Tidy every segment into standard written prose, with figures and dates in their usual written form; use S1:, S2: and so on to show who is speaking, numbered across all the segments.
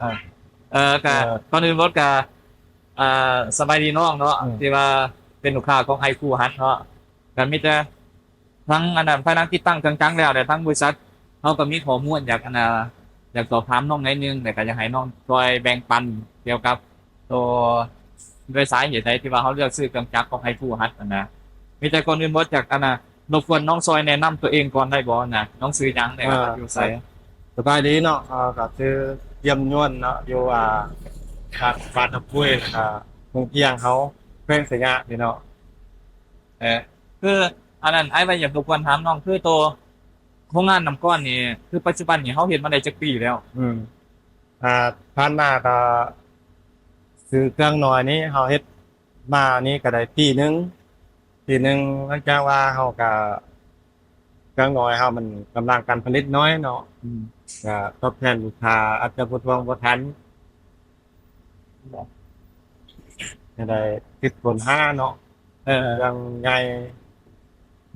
S1: อ่าก็ก่อนอื่นรถก็สบายดีน้องเนาะที่ว่าเป็นลูกค้าของไอคูฮัทเนาะก็มีแต่ทั้งอันนั้นภายหลังติดตั้งเครื่องจักรแล้วแต่ทั้งบริษัทเขาก็มีข้อมูลอยากสอบถามน้องหน่อยนึงแต่ก็อยากให้น้องช่วยแบ่งปันเกี่ยวกับตัวด้วยสาเหตุใดที่ว่าเขาเลือกซื้อเครื่องจักรของไอคูฮัทนะมีแต่ก่อนอื่นรถจากอันน่ะรบกวนน้องซอยแนะนำตัวเองก่อนได้บ่นะน้องซื้อหยังได้ครับอยู่ไส
S2: สบายดีเนาะก็คือเยี่ยมยวนเนาะอยู่ทางบ้านทับปุ้ยเมืองเพียงเขาเพื่อนเสียงะนี่เนาะ
S1: เออคืออันนั้นไอ้ว่าอยากรบกวนถามน้องคือตัวโครงงานน้ำก้อนนี่คือปัจจุบันนี่เขาเห็นมาได้จักปีแล้ว
S2: อืมอ่าผ่านมาก็ซื้อเครื่องหน่อยนี้เขาเฮ็ดมานี่ก็ได้ปีหนึ่งหลังจากว่าเขาก็เครื่องน้อยเขามันกำลังการผลิตน้อยเนาะ
S1: อืม
S2: ก็ตอบแทนลูกค้าอาจจะบ่ทวงบ่ทันก็ได้คิดผลห้าเนาะ
S1: เออ
S2: ยังไง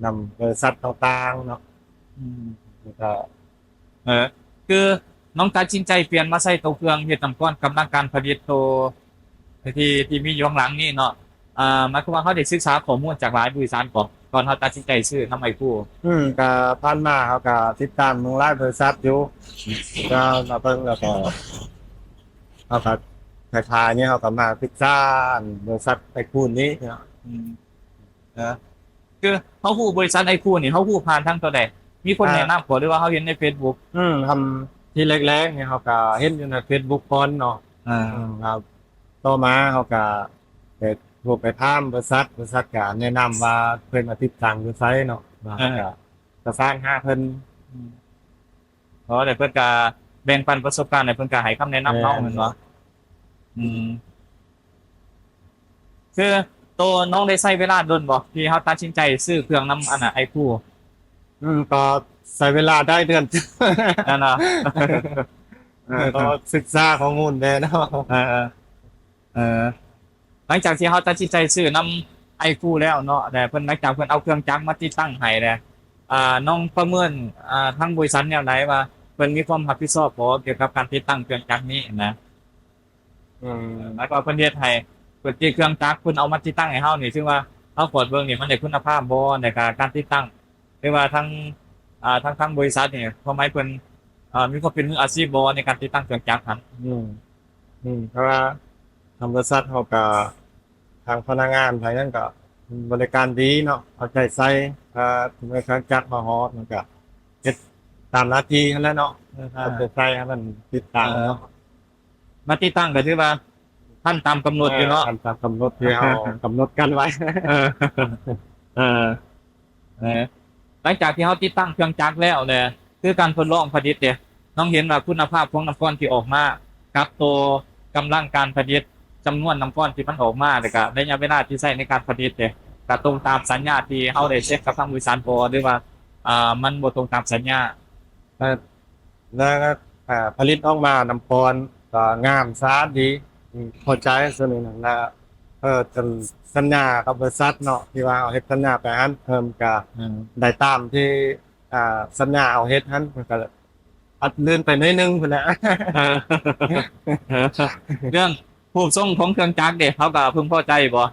S2: นำบริษัทต่างๆเนาะ
S1: อืม
S2: แล้วก็
S1: เออคือน้องตัดสินใจเปลี่ยนมาใส่ตัวเครื่องเฮ็ดน้ำก้อนกำลังการผลิตตัวที่มีอยู่ข้างหลังนี่เนาะหมายความว่าเขาได้ศึกษาข้อมูลจากหลายบริษัทก่อนเขาตัดสินใจซื้อนำไอ้ผู้
S2: ก็ผ่านมาเขาก็ติดตามเมืองหลายบริษัทอยู่ก็มาเบิ่งแล้วก็เขาก็คล้ายๆเนี่ยเขาก็มาศึกษาบริษัทไอ้คูนนี้เนาะ
S1: อืมเออคือเขาฮู้บริษัทไอ้ผู้นี่เขาฮู้ผ่านทางตัวใดมีคนแนะนำบ่หรือว่าเขาเห็นใน Facebook
S2: ทำที่แรกๆเนี่ยเขาก็เห็นอยู่ใน Facebook ก่อนเนาะ
S1: อ่า
S2: ครับต่อมาเขาก็ไปโทรไปถามบริษัทก็แนะนำว่าเพิ่นมาติดตั้งอยู่ไสเนาะว่าก็ประสานหาเพิ่น
S1: อืม เพราะแต่เพื่อนกาแบ่งปันประสบการณ์ในเพื่อนกาให้คำแนะนำน้องเหมือนเนาะอืมคือตัวน้องได้ใช้เวลาโดนบ่ที่เขาตัดสินใจซื้อเครื่องน้ำอันน่ะไอ้ผู้
S2: ก็ใช้เวลาได้เดือน
S1: นั่นน่ะ
S2: ก็ศึกษาข้อมูลแน่เนาะ
S1: เออเออหลังจากที่เขาตัดสินใจซื้อน้ำไอ้ผู้แล้วเนาะแต่เพิ่นหลังจากเพิ่นเอาเครื่องจักรมาติดตั้งให้แล้วน้องประเมินทั้งบริษัทแนวไหนว่าเพิ่นมีความรับผิดชอบบ่เกี่ยวกับการติดตั้งเครื่องจักรนี้นะ
S2: อืม
S1: แล้วก็เพิ่นเฮ็ดให้เพิ่นติดเครื่องจักรเพิ่นเอามาติดตั้งให้เฮานี่ซึ่งว่าเฮาตรวจเบิ่งนี่มันได้คุณภาพบ่ในการติดตั้งหรือว่าทั้งบริษัทนี่ทำไมเพิ่นมีความเป็นมืออาชีพบ่ในการติดตั้งเครื่องจักรหั่น
S2: อืมเพราะว่าทางบริษัทเขาก็ทางพนักงานภายนั้นก็บริการดีเนาะเอาใจใส่ถึงแม้เครื่องจักรมาฮอดมันก็เฮ็ดตามหน้าที่นั่นแหละเนาะเอาใจใส่ให้มันติดตั้งเนาะ
S1: มาติดตั้งก็ถือว่าทันตามกำหนดอยู่เนาะ
S2: ตามกำหนดที่เรากำหนดกันไว้
S1: เออเออเออหลังจากที่เฮาติดตั้งเครื่องจักรแล้วเนี่ยคือการทดลองผลิตเนี่ยน้องเห็นว่าคุณภาพของน้ำก้อนที่ออกมากับตัวกำลังการผลิตจำนวนน้ำก้อนที่มันออกมาแล้วก็ระยะเวลาที่ใช้ในการผลิตเนี่ยก็ตรงตามสัญญาที่เฮาได้เช็คกับทางบริษัทบ่หรือว่ามันบ่ตรงตามสัญญา
S2: แล้วก็ผลิตออกมานำพรก็งามสะอาดดีพอใจส่วนหนึ่งนะจนสัญญากับบริษัทเนาะที่ว่าเอาเฮ็ดสัญญาไปหันเพิ่มก็
S1: อืม
S2: ได้ตามที่สัญญาเอาเฮ็ดหันมันก็อัดเลื่อนไปหน่อยหนึงพุ่นแหละ
S1: เออเรื่องผู้ส่งของเครื่องจักรเด้เขาก็พึงพอใจบ่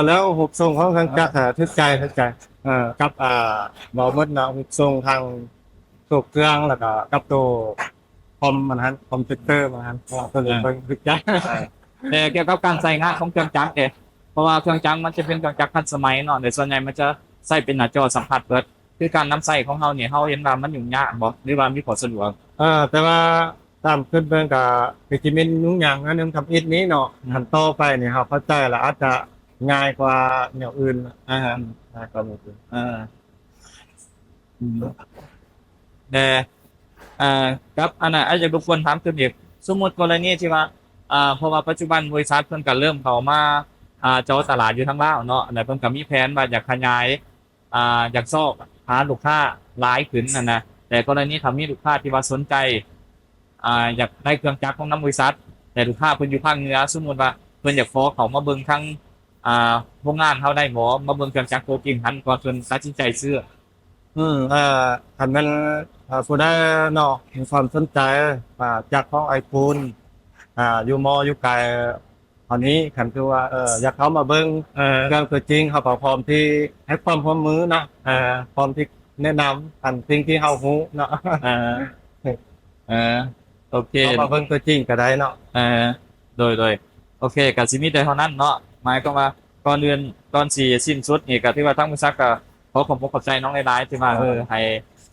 S2: แล้วหุบส่งของทางจักรทึกใจกับบ่หมดเนาะหุบส่งทางตัวเครื่องแล้วก็กับตัวคอมมันหันคอมพิวเตอร์มันหันก็เลยเพิ่นทึกใจ
S1: แต่เกี่ยวกับการใช้งานของเครื่องจักรเด้เพราะว่าเครื่องจักรมันจะเป็นเครื่องจักรทันสมัยเนาะโดยส่วนใหญ่มันจะใช้เป็นหน้าจอสัมผัสเบิดคือการนำใช้ของเฮานี่เฮาเห็นว่ามันยุ่งยากบ่หรือว่ามีข้อสะดวก
S2: แต่ว่าตามขึ้นเบิ่งก็สิมียุ่งยากอันหนึงทำอิฐนี้เนาะขั้นต่อไปนี่เราเข้าใจแล้วอาจจะง่ายกว่าแนวอื่น
S1: อ่า
S2: ง่ายกว่าแนวอื่น
S1: เอออืมแต่ครับอันน่ะอาจจะรบกวนถามเพิ่มอีกสมมุติกรณีที่ว่าเพราะว่าปัจจุบันบริษัทเพิ่นก็เริ่มเข้ามาเจาะตลาดอยู่ทางลาวเนาะแล้วเพิ่นก็มีแผนว่าอยากขยายอยากซอกหาลูกค้าหลายขึ้นนั่นนะแต่กรณีถ้ามีลูกค้าที่ว่าสนใจอยากได้เครื่องจักรของนำบริษัทแต่ลูกค้าเพิ่นอยู่ภาคเหนือสมมุติว่าเพิ่นอยากขอเข้ามาเบิ่งทางโรงงานเฮาได้บ่มาเบิ่งเครื่องจักรตัวจริงหันก่อนเพิ่นตัดสินใจซื้อ
S2: อืมคันแม่นผู้ใดเนาะมีความสนใจจักของ iPhone อยู่มออยู่ไกลตอนนี้คันคือว่าอยากเข้ามาเบิ่งเครื่องตัวจริงเขาก็พร้อมที่ให้ความร่วมมือเนาะพร้อมที่แนะนำอันสิ่งที่เฮาฮู้เนาะ
S1: เออเออโอเค
S2: เข้ามาเบิ่งตัวจริงก็ได้เนาะ
S1: เออโดยโอเคก็สิมีแต่เท่านั้นเนาะหมายก็ว่าก่อนเดือนก่อนสิสิ้นสุดนี่ก็ที่ว่าทั้งบริษัทก็ขอขอบใจน้องหลายๆที่ว่าให้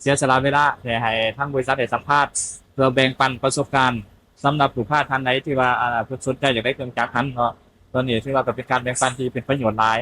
S1: เสียสละเวลาให้ทั้งบริษัทได้สัมภาษณ์เพื่อแบ่งปันประสบการณ์สำหรับลูกค้าท่านใดที่ว่าเพิ่นสนใจอยากได้เครื่องจักรหันเนาะตอนนี้ที่ว่าก็เป็นการแบ่งปันที่เป็นประโยชน์หลาย